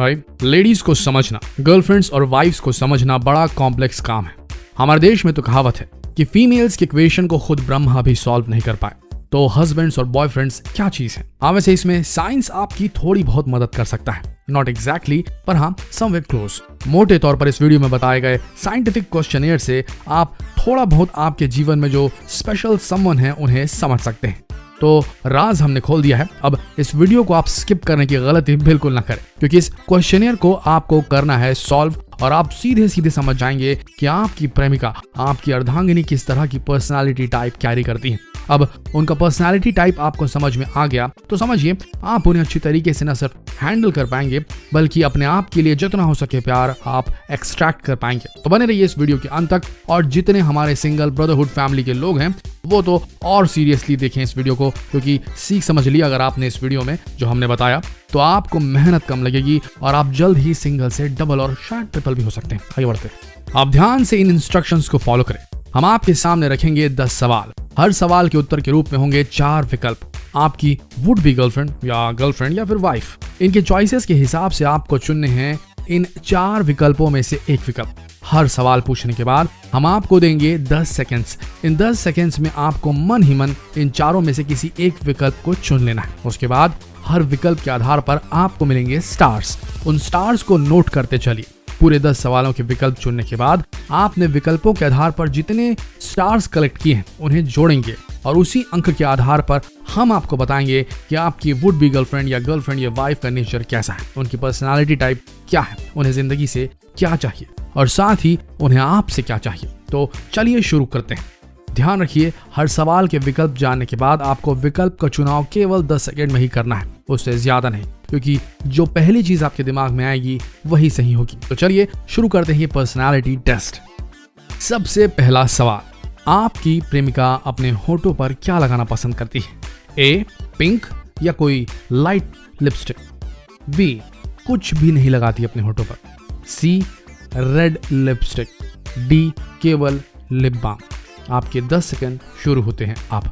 भाई, लेडीज को समझना, गर्लफ्रेंड्स और वाइफ्स को समझना बड़ा कॉम्प्लेक्स काम है। हमारे देश में तो कहावत है कि फीमेल्स की इक्वेशन को खुद ब्रह्मा भी सॉल्व नहीं कर पाए, तो हस्बैंड्स और बॉयफ्रेंड्स क्या चीज है? हाँ, वैसे इसमें साइंस आपकी थोड़ी बहुत मदद कर सकता है, नॉट एग्जैक्टली, पर हाँ समवेयर क्लोज। मोटे तौर पर इस वीडियो में बताए गए साइंटिफिक क्वेश्चनियर से आप थोड़ा बहुत आपके जीवन में जो स्पेशल समवन है उन्हें समझ सकते हैं। तो राज हमने खोल दिया है। अब इस वीडियो को आप स्किप करने की गलती बिल्कुल ना करें, क्योंकि इस क्वेश्चनियर को आपको करना है सॉल्व और आप सीधे सीधे समझ जाएंगे कि आपकी प्रेमिका, आपकी अर्धांगिनी किस तरह की पर्सनालिटी टाइप कैरी करती है। अब उनका पर्सनालिटी टाइप आपको समझ में आ गया तो समझिए आप उन्हें अच्छी तरीके से न सिर्फ हैंडल कर पाएंगे बल्कि अपने आप के लिए जितना हो सके प्यार आप एक्सट्रैक्ट कर पाएंगे। तो बने रहिए इस वीडियो के अंत तक, और जितने हमारे सिंगल ब्रदरहुड फैमिली के लोग हैं वो तो और सीरियसली देखें इस वीडियो को, क्योंकि सीख समझ लिया अगर आपने इस वीडियो में जो हमने बताया तो आपको मेहनत कम लगेगी और आप जल्द ही सिंगल से डबल और शायद ट्रिपल भी हो सकते हैं। आगे बढ़ते हैं। आप ध्यान से इन इंस्ट्रक्शंस को फॉलो करें। हम आपके सामने रखेंगे 10 सवाल। हर सवाल के उत्तर के रूप में होंगे 4 विकल्प। आपकी वुड बी गर्लफ्रेंड या फिर वाइफ, इनके चॉइसेस के हिसाब से आपको चुनने हैं इन 4 विकल्पों में से एक विकल्प। हर सवाल पूछने के बाद हम आपको देंगे 10 सेकंड्स। इन 10 सेकंड्स में आपको मन ही मन इन चारों में से किसी एक विकल्प को चुन लेना है। उसके बाद हर विकल्प के आधार पर आपको मिलेंगे स्टार्स। उन स्टार्स को नोट करते चलिए। पूरे 10 सवालों के विकल्प चुनने के बाद आपने विकल्पों के आधार पर जितने स्टार्स कलेक्ट किए हैं उन्हें जोड़ेंगे और उसी अंक के आधार पर हम आपको बताएंगे कि आपकी वुड बी गर्लफ्रेंड या वाइफ का नेचर कैसा है, उनकी पर्सनालिटी टाइप क्या है, उन्हें जिंदगी से क्या चाहिए और साथ ही उन्हें आपसे क्या चाहिए। तो चलिए शुरू करते हैं। ध्यान रखिए, हर सवाल के विकल्प जानने के बाद आपको विकल्प का चुनाव केवल 10 सेकंड में ही करना है, उससे ज्यादा नहीं, क्योंकि जो पहली चीज आपके दिमाग में आएगी वही सही होगी। तो चलिए शुरू करते हैं पर्सनालिटी टेस्ट। सबसे पहला सवाल, आपकी प्रेमिका अपने होठों पर क्या लगाना पसंद करती है? ए पिंक या कोई लाइट लिपस्टिक, बी कुछ भी नहीं लगाती अपने होठों पर, सी रेड लिपस्टिक, डी केवल लिप बाम। आपके 10 सेकंड शुरू होते हैं अब।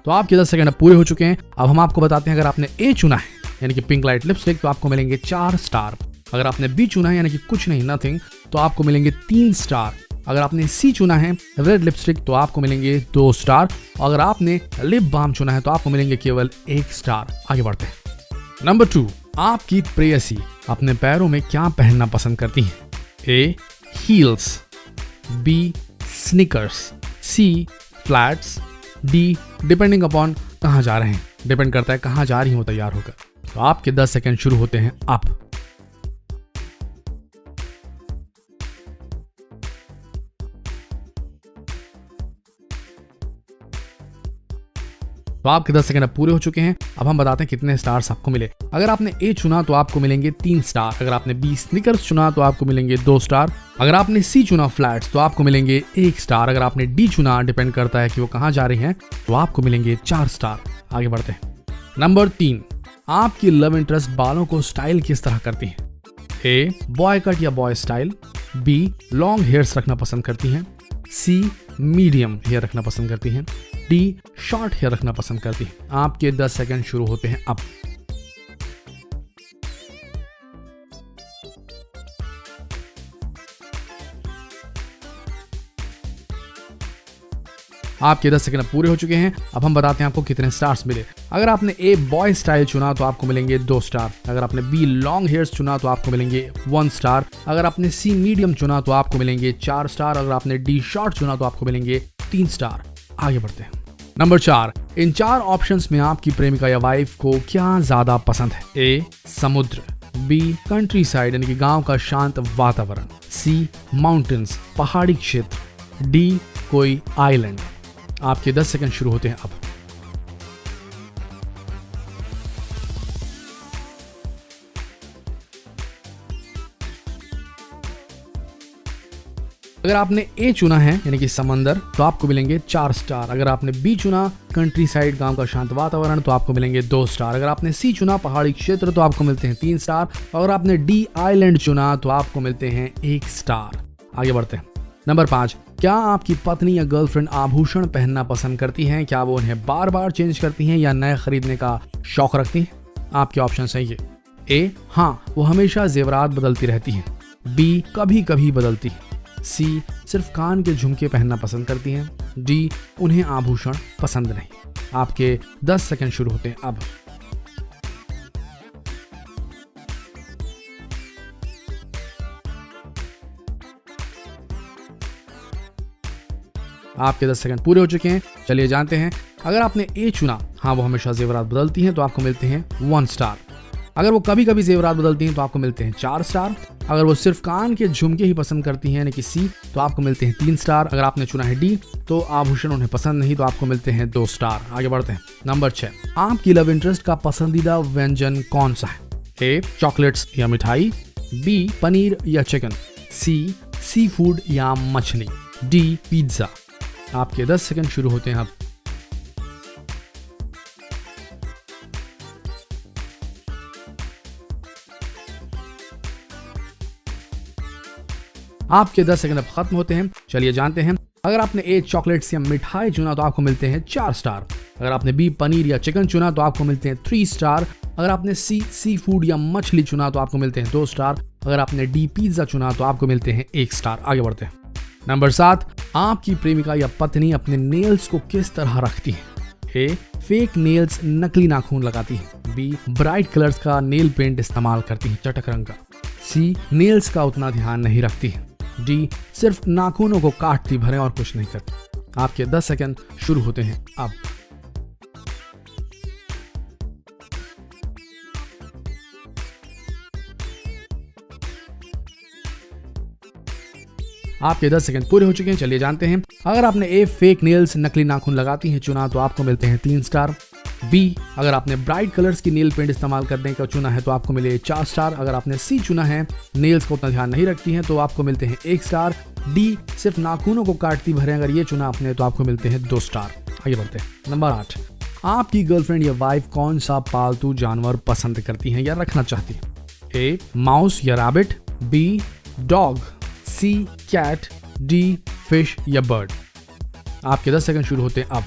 तो आपके 10 सेकंड पूरे हो चुके हैं। अब हम आपको बताते हैं, अगर आपने ए चुना है यानी कि पिंक लाइट लिपस्टिक तो आपको मिलेंगे 4 स्टार। अगर आपने बी चुना है यानी कि कुछ नहीं नथिंग तो आपको मिलेंगे 3 स्टार। अगर आपने सी चुना है रेड लिपस्टिक तो आपको मिलेंगे 2 स्टार। अगर आपने लिप बाम चुना है तो आपको मिलेंगे केवल 1 स्टार। आगे बढ़ते हैं। नंबर 2, आपकी प्रेयसी अपने पैरों में क्या पहनना पसंद करती है? ए हील्स, बी स्नीकर्स, सी फ्लैट्स, डी डिपेंडिंग अपॉन कहाँ जा रहे हैं, डिपेंड करता है कहाँ जा रही हो तैयार होकर। तो आपके 10 सेकंड शुरू होते हैं अब। तो आपके 10 सेकंड पूरे हो चुके हैं। अब हम बताते हैं कितने स्टार्स आपको मिले। अगर आपने ए चुना तो आपको मिलेंगे 3 स्टार। अगर आपने बी स्नीकर्स चुना तो आपको मिलेंगे 2 स्टार। अगर आपने सी चुना फ्लैट्स तो आपको मिलेंगे 1 स्टार। अगर आपने डी चुना, डिपेंड करता है कि वो कहाँ जा रही हैं, तो आपको मिलेंगे 4 स्टार। आगे बढ़ते हैं। नंबर 3, आपकी लव इंटरेस्ट बालों को स्टाइल किस तरह करती है? ए बॉय कट या boy style, B long hairs रखना पसंद करती हैं, सी मीडियम हेयर रखना पसंद करती हैं, डी शॉर्ट हेयर रखना पसंद करती हैं। आपके 10 सेकंड शुरू होते हैं अब। आपके 10 सेकंड पूरे हो चुके हैं। अब हम बताते हैं आपको कितने स्टार्स मिले। अगर आपने ए बॉय स्टाइल चुना तो आपको मिलेंगे 2 स्टार। अगर आपने बी लॉन्ग हेयर्स चुना तो आपको मिलेंगे 1 स्टार। अगर आपने सी मीडियम चुना तो आपको मिलेंगे 4 स्टार। अगर आपने डी शॉर्ट चुना तो आपको मिलेंगे 3 स्टार। आगे बढ़ते हैं। नंबर 4, इन 4 ऑप्शंस में आपकी प्रेमिका या वाइफ को क्या ज्यादा पसंद है? ए समुद्र, बी कंट्री साइड यानी कि गांव का शांत वातावरण, सी माउंटेन्स पहाड़ी क्षेत्र, डी कोई आइलैंड। आपके 10 सेकंड शुरू होते हैं अब। अगर आपने ए चुना है यानी कि समंदर तो आपको मिलेंगे 4 स्टार। अगर आपने बी चुना कंट्री साइड गांव का शांत वातावरण तो आपको मिलेंगे 2 स्टार। अगर आपने सी चुना पहाड़ी क्षेत्र तो आपको मिलते हैं 3 स्टार। अगर आपने डी आइलैंड चुना तो आपको मिलते हैं 1 स्टार। आगे बढ़ते हैं। नंबर 5, क्या आपकी पत्नी या गर्लफ्रेंड आभूषण पहनना पसंद करती हैं? क्या वो उन्हें बार बार चेंज करती हैं या नए खरीदने का शौक रखती हैं? आपके ऑप्शन सही है। ए, हाँ, वो हमेशा जेवरात बदलती रहती हैं। बी, कभी कभी बदलती है। सी, सिर्फ कान के झुमके पहनना पसंद करती हैं। डी, उन्हें आभूषण पसंद नहीं। आपके 10 सेकंड शुरू होते हैं अब। आपके 10 सेकंड पूरे हो चुके हैं। चलिए जानते हैं। अगर आपने ए चुना, हाँ वो हमेशा जेवरात बदलती हैं, तो आपको मिलते हैं 1 स्टार। अगर वो कभी कभी जेवरात बदलती हैं तो आपको मिलते हैं 4 स्टार। अगर वो सिर्फ कान के झुमके ही पसंद करती हैं यानी कि सी, तो आपको मिलते हैं 3 स्टार। अगर आपने चुना है डी, तो आभूषण उन्हें पसंद नहीं, तो आपको मिलते हैं 2 स्टार। आगे बढ़ते हैं। नंबर 6, आपकी लव इंटरेस्ट का पसंदीदा व्यंजन कौन सा है? ए, चॉकलेट्स या मिठाई। बी, पनीर या चिकन। सी फूड या मछली। D, pizza. आपके 10 सेकंड शुरू होते हैं अब। आपके 10 सेकंड अब खत्म होते हैं। चलिए जानते हैं। अगर आपने ए, चॉकलेट्स या मिठाई चुना तो आपको मिलते हैं 4 स्टार। अगर आपने बी, पनीर या चिकन चुना तो आपको मिलते हैं 3 स्टार। अगर आपने सी फूड या मछली चुना तो आपको मिलते हैं 2 स्टार। अगर आपने डी, पिज्जा चुना तो आपको मिलते हैं 1 स्टार। आगे बढ़ते हैं। नंबर 7, आपकी प्रेमिका या पत्नी अपने नेल्स को किस तरह रखती है? ए, फेक नेल्स, नकली नाखून लगाती है। बी, ब्राइट कलर्स का नेल पेंट इस्तेमाल करती है, चटक रंग का। सी, नेल्स का उतना ध्यान नहीं रखती है। डी, सिर्फ नाखूनों को काटती भरे और कुछ नहीं करती। आपके 10 सेकंड शुरू होते हैं अब। आपके 10 सेकंड पूरे हो चुके हैं। चलिए जानते हैं। अगर आपने ए, फेक नेल्स, नकली नाखून लगाती हैं चुना तो आपको मिलते हैं 3 स्टार। बी, अगर आपने ब्राइट कलर्स की नेल पेंट इस्तेमाल करने का चुना है तो आपको मिले 4 स्टार। अगर आपने सी चुना है, नेल्स को उतना ध्यान नहीं रखती हैं, तो आपको मिलते हैं 1 स्टार। डी, सिर्फ नाखूनों को काटती भरे, अगर ये चुना आपने तो आपको मिलते हैं 2 स्टार। आगे बढ़ते हैं। नंबर 8, आपकी गर्लफ्रेंड या वाइफ कौन सा पालतू जानवर पसंद करती हैं या रखना चाहती है? ए, माउस या rabbit. B, dog. C, cat. D, fish या बर्ड। आपके 10 सेकंड शुरू होते हैं अब।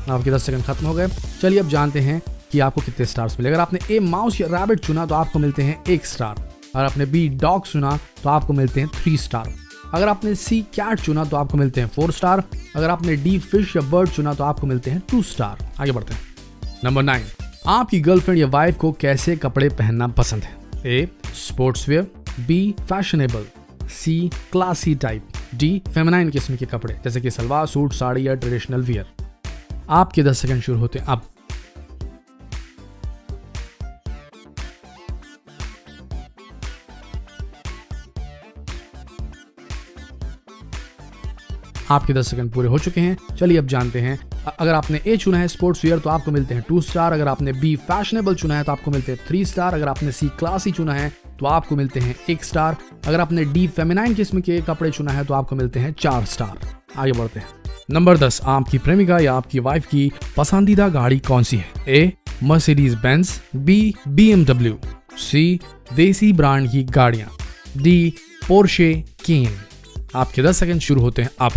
आपके 10 सेकंड खत्म हो गए। चलिए अब जानते हैं कि आपको कितने स्टार्स मिले। अगर आपने ए, माउस या रैबिट चुना तो आपको मिलते हैं 1 स्टार। अगर आपने बी, डॉग चुना तो आपको मिलते हैं 3 स्टार। अगर आपने सी, कैट चुना तो आपको मिलते हैं 4 स्टार। अगर आपने डी, फिश या बर्ड चुना तो आपको मिलते हैं 2 स्टार। आगे बढ़ते हैं। नंबर 9, आपकी गर्लफ्रेंड या वाइफ को कैसे कपड़े पहनना पसंद है? A, sportswear. B, fashionable. C, classy type. D, feminine किस्म के कपड़े जैसे कि सलवार सूट, साड़ी या ट्रेडिशनल वियर। आपके 10 सेकंड शुरू होते हैं अब। आपके 10 सेकंड पूरे हो चुके हैं। चलिए अब जानते हैं। अगर आपने ए चुना है, स्पोर्ट्स वियर, तो आपको मिलते हैं 2 स्टार। अगर आपने बी, फैशनेबल चुना है तो आपको मिलते हैं 3 स्टार। अगर आपने सी, क्लासी चुना है तो आपको मिलते हैं 1 स्टार। अगर आपने डी, फेमिनाइन किस्म के कपड़े चुना है तो आपको मिलते हैं 4 स्टार। आगे बढ़ते हैं। नंबर 10, आपकी प्रेमिका या आपकी वाइफ की पसंदीदा गाड़ी कौन सी है? A, Mercedes Benz. B, BMW। C, देसी ब्रांड की गाड़ियां। D, Porsche Cayenne. आपके 10 सेकंड शुरू होते हैं अब।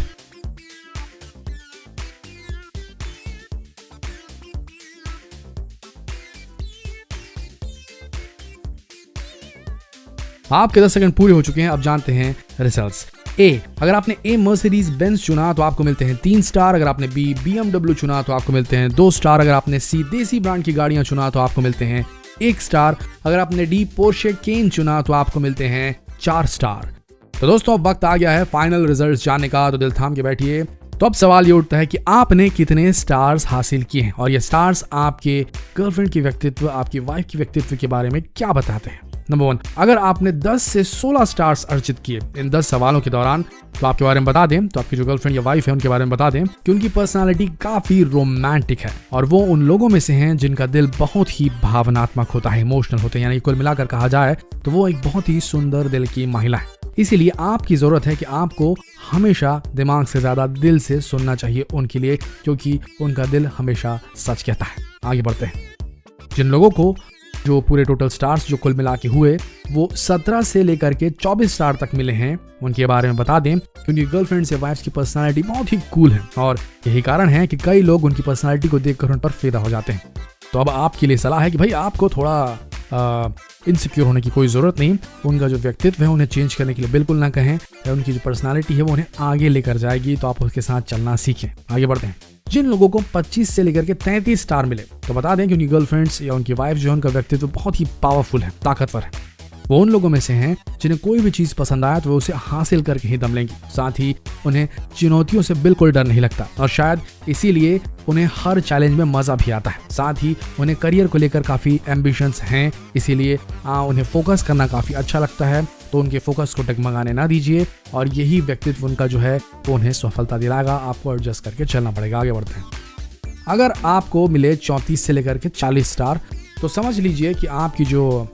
आपके 10 सेकंड पूरे हो चुके हैं। अब जानते हैं रिजल्ट्स। ए, अगर आपने ए, मर्सिडीज बेंज चुना तो आपको मिलते हैं 3 स्टार। अगर आपने बी, BMW चुना तो आपको मिलते हैं 2 स्टार। अगर आपने सी, देसी ब्रांड की गाड़ियां चुना तो आपको मिलते हैं 1 स्टार। अगर आपने डी, पोर्शे केन चुना तो आपको मिलते हैं 4 स्टार। तो दोस्तों अब वक्त आ गया है फाइनल रिजल्ट जानने का, तो दिल थाम के बैठिए। तो अब सवाल ये उठता है कि आपने कितने स्टार्स हासिल किए हैं और ये स्टार्स आपके गर्लफ्रेंड के व्यक्तित्व, आपकी वाइफ के व्यक्तित्व के बारे में क्या बताते हैं। नंबर 1, अगर आपने 10 से 16 स्टार्स अर्जित किए इन 10 सवालों के दौरान तो आपके बारे में बता दें, तो आपकी जो गर्लफ्रेंड या वाइफ है उनके बारे में बता दें कि उनकी पर्सनालिटी काफी रोमांटिक है और वो उन लोगों में से हैं जिनका दिल बहुत ही भावनात्मक होता है, इमोशनल होते हैं। यानी कुल मिलाकर कहा जाए तो वो एक बहुत ही सुंदर दिल की महिला है। इसीलिए आपकी जरूरत है कि आपको हमेशा दिमाग से ज्यादा दिल से सुनना चाहिए उनके लिए, क्योंकि उनका दिल हमेशा सच कहता है। आगे बढ़ते हैं। जिन लोगों को जो पूरे टोटल स्टार्स जो कुल मिला के हुए वो 17 से लेकर के 24 स्टार तक मिले हैं, उनके बारे में बता दें। क्योंकि गर्लफ्रेंड्स या वाइफ्स की पर्सनालिटी बहुत ही कूल है और यही कारण है कि कई लोग उनकी पर्सनालिटी को देखकर उन पर फिदा हो जाते हैं। तो अब आपके लिए सलाह है कि भाई आपको थोड़ा इनसिक्योर होने की कोई जरूरत नहीं। उनका जो व्यक्तित्व है उन्हें चेंज करने के लिए बिल्कुल ना कहें, या उनकी जो पर्सनालिटी है वो उन्हें आगे लेकर जाएगी, तो आप उसके साथ चलना सीखें। आगे बढ़ते हैं। जिन लोगों को 25 से लेकर के 33 स्टार मिले, तो बता दें कि उनकी गर्लफ्रेंड्स या उनकी वाइफ जो है उनका व्यक्तित्व बहुत ही पावरफुल है, ताकतवर है। वो उन लोगों में से हैं जिन्हें कोई भी चीज पसंद आया तो वो उसे हासिल करके ही दम लेंगी। साथ ही उन्हें चुनौतियों से बिल्कुल डर नहीं लगता और शायद इसीलिए उन्हें हर चैलेंज में मजा भी आता है। साथ ही उन्हें करियर को लेकर काफी एम्बिशंस हैं, इसीलिए उन्हें फोकस करना काफी अच्छा लगता है। तो उनके फोकस को डगमगाने ना दीजिए और यही व्यक्तित्व उनका जो है वो उन्हें सफलता दिलाएगा। आपको एडजस्ट करके चलना पड़ेगा। आगे बढ़ते हैं। अगर आपको मिले 34 से लेकर के 40 स्टार, तो समझ लीजिए कि आपकी जो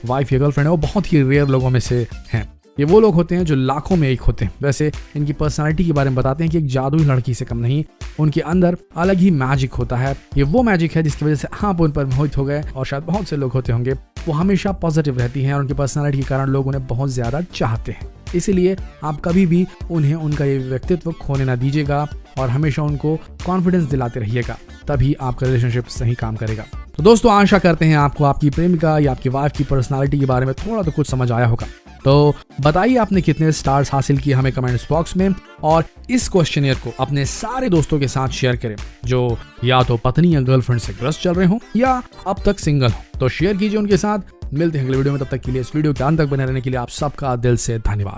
वाइफ या गर्लफ्रेंड है वो बहुत ही रेयर लोगों में से हैं। ये वो लोग होते हैं जो लाखों में एक होते हैं। वैसे इनकी पर्सनालिटी के बारे में बताते हैं कि एक जादुई लड़की से कम नहीं, उनके अंदर अलग ही मैजिक होता है। ये वो मैजिक है जिसकी वजह से आप उन पर मोहित हो गए, और शायद बहुत से लोग होते होंगे। वो हमेशा पॉजिटिव रहती हैं और उनकी पर्सनालिटी के कारण लोग उन्हें बहुत ज्यादा चाहते हैं। इसीलिए आप कभी भी उन्हें उनका ये व्यक्तित्व खोने ना दीजिएगा और हमेशा उनको कॉन्फिडेंस दिलाते रहिएगा, तभी आपका रिलेशनशिप सही काम करेगा। तो दोस्तों, आशा करते हैं आपको आपकी प्रेमिका या आपकी वाइफ की पर्सनालिटी के बारे में थोड़ा तो कुछ समझ आया होगा। तो बताइए आपने कितने स्टार्स हासिल किए हमें कमेंट्स बॉक्स में, और इस क्वेश्चनियर को अपने सारे दोस्तों के साथ शेयर करें जो या तो पत्नी या गर्लफ्रेंड से ग्रस्त चल रहे हो या अब तक सिंगल हो। तो शेयर कीजिए उनके साथ। मिलते हैं अगले वीडियो में, तब तक के लिए इस वीडियो के अंत तक बने रहने के लिए आप सबका दिल से धन्यवाद।